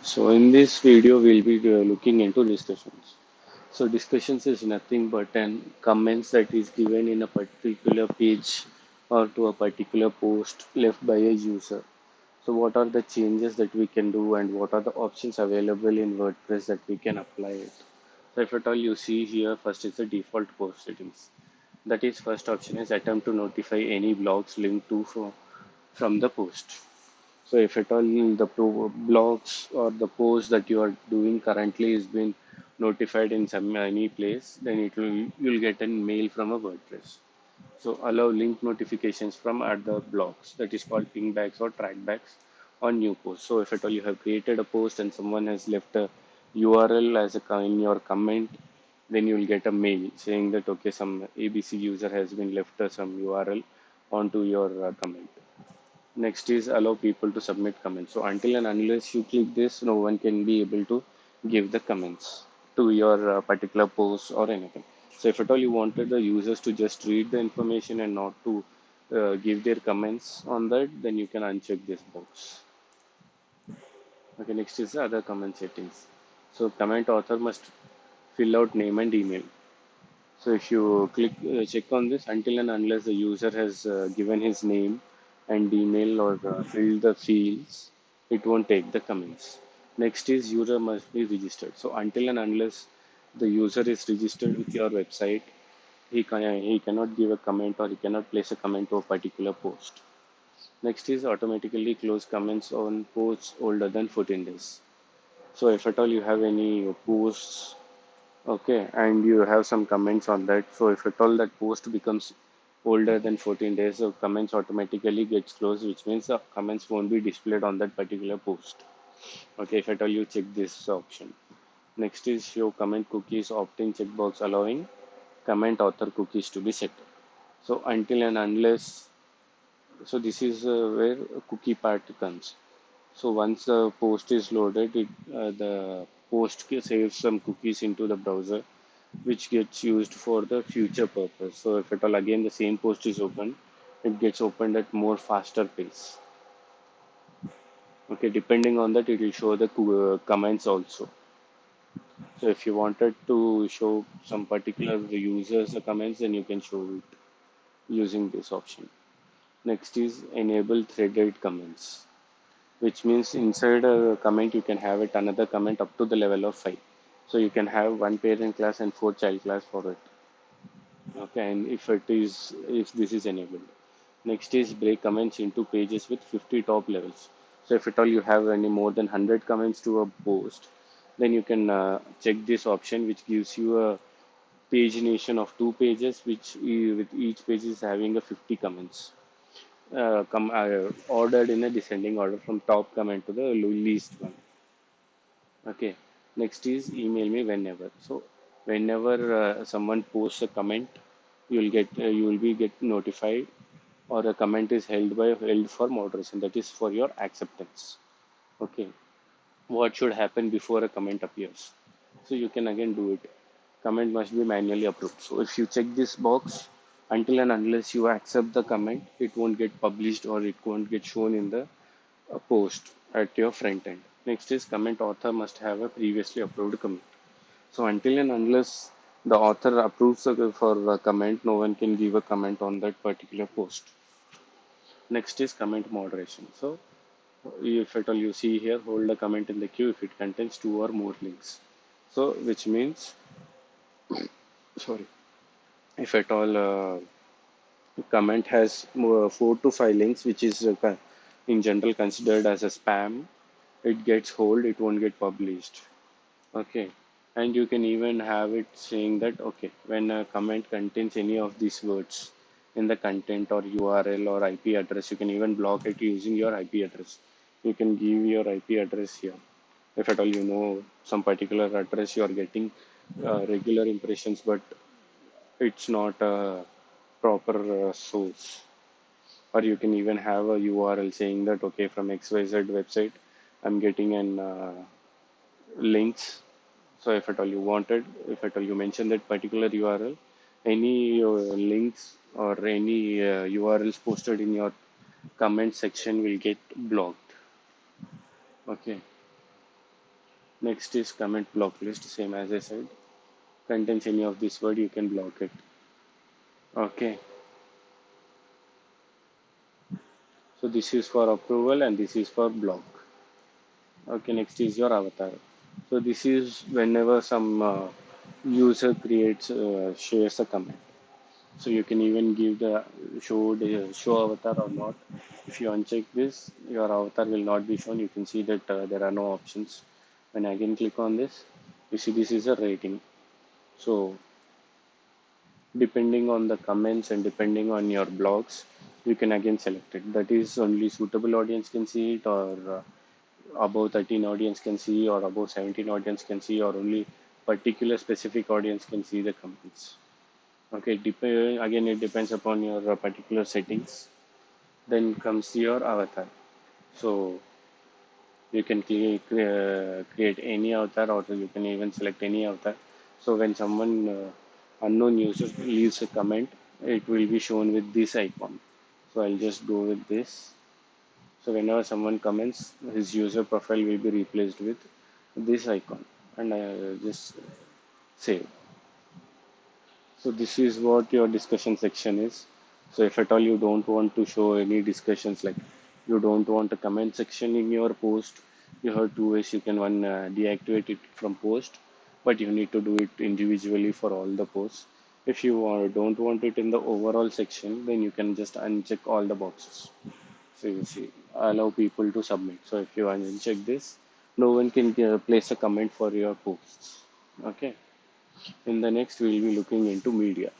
So in this video, we'll be looking into discussions. So discussions is nothing but an comments that is given in a particular page or to a particular post left by a user. So what are the changes that we can do and what are the options available in WordPress that we can apply it. So if at all you see here, first is the default post settings. That is first option is attempt to notify any blogs linked to from the post. So if at all the blogs or the post that you are doing currently is being notified in some any place, then it will you'll get a mail from a WordPress. So allow link notifications from other blogs that is called pingbacks or trackbacks on new posts. So if at all you have created a post and someone has left a URL as a in your comment, then you will get a mail saying that okay, some ABC user has been left some URL onto your comment. Next is allow people to submit comments. So until and unless you click this, no one can be able to give the comments to your particular post or anything. So if at all you wanted the users to just read the information and not to give their comments on that, then you can uncheck this box. Okay, next is the other comment settings. So comment author must fill out name and email. So if you click check on this until and unless the user has given his name and email or filled the fields, it won't take the comments. Next is user must be registered. So until and unless the user is registered with your website, he cannot give a comment or he cannot place a comment to a particular post. Next is automatically close comments on posts older than 14 days. So if at all you have any posts. Okay, and you have some comments on that. So if at all that post becomes older than 14 days, so comments automatically gets closed, which means the comments won't be displayed on that particular post. Okay, if at all you check this option. Next is show comment cookies opt-in checkbox allowing comment author cookies to be set. So until and unless, so this is where cookie part comes. So once the post is loaded, the post saves some cookies into the browser which gets used for the future purpose. So if at all again the same post is open, it gets opened at more faster pace. Okay, depending on that, it will show the comments also. So if you wanted to show some particular users the comments, then you can show it using this option. Next is enable threaded comments, which means inside a comment you can have it another comment up to the level of 5. So you can have one parent class and four child class for it. Okay, and if this is enabled. Next is break comments into pages with 50 top levels. So if at all you have any more than 100 comments to a post, then you can check this option which gives you a pagination of two pages which with each page is having a 50 comments ordered in a descending order from top comment to the least one. Okay. Next is email me whenever. So whenever someone posts a comment, you will be get notified or a comment is held for moderation. That is for your acceptance. Okay. What should happen before a comment appears? So you can again do it. Comment must be manually approved. So if you check this box, until and unless you accept the comment, it won't get published or it won't get shown in the post at your front end. Next is comment author must have a previously approved comment. So until and unless the author approves for a comment, no one can give a comment on that particular post. Next is comment moderation. So if at all you see here, hold a comment in the queue if it contains two or more links. So which means, sorry, if at all comment has more, 4 to 5 links, which is in general considered as a spam, it gets hold, it won't get published. Okay, and you can even have it saying that okay, when a comment contains any of these words in the content or URL or IP address, you can even block it using your IP address. You can give your IP address here. If at all you know some particular address you are getting regular impressions, but it's not a proper source. Or you can even have a URL saying that okay, from XYZ website, I'm getting an links. So if at all you wanted, if at all you mention that particular URL, any links or any URLs posted in your comment section will get blocked. Okay. Next is comment block list, same as I said. Contains any of this word, you can block it. Okay, so this is for approval and this is for block. Okay, next is your avatar. So this is whenever some user creates shares a comment. So you can even give the show avatar or not. If you uncheck this, your avatar will not be shown. You can see that there are no options. When I again click on this, you see this is a rating. So depending on the comments and depending on your blogs, you can again select it. That is only suitable audience can see it, or above 13 audience can see, or above 17 audience can see, or only particular specific audience can see the comments. Okay, again it depends upon your particular settings. Then comes your avatar. So you can create any avatar, or you can even select any avatar. So when someone unknown user leaves a comment, it will be shown with this icon. So I'll just go with this. So whenever someone comments, his user profile will be replaced with this icon, and I just save. So this is what your discussion section is. So if at all you don't want to show any discussions, like you don't want a comment section in your post, you have two ways. You can one deactivate it from post, but you need to do it individually for all the posts. If you don't want it in the overall section, then you can just uncheck all the boxes. So you see, allow people to submit. So if you uncheck this, no one can place a comment for your posts. Okay. In the next, we'll be looking into media.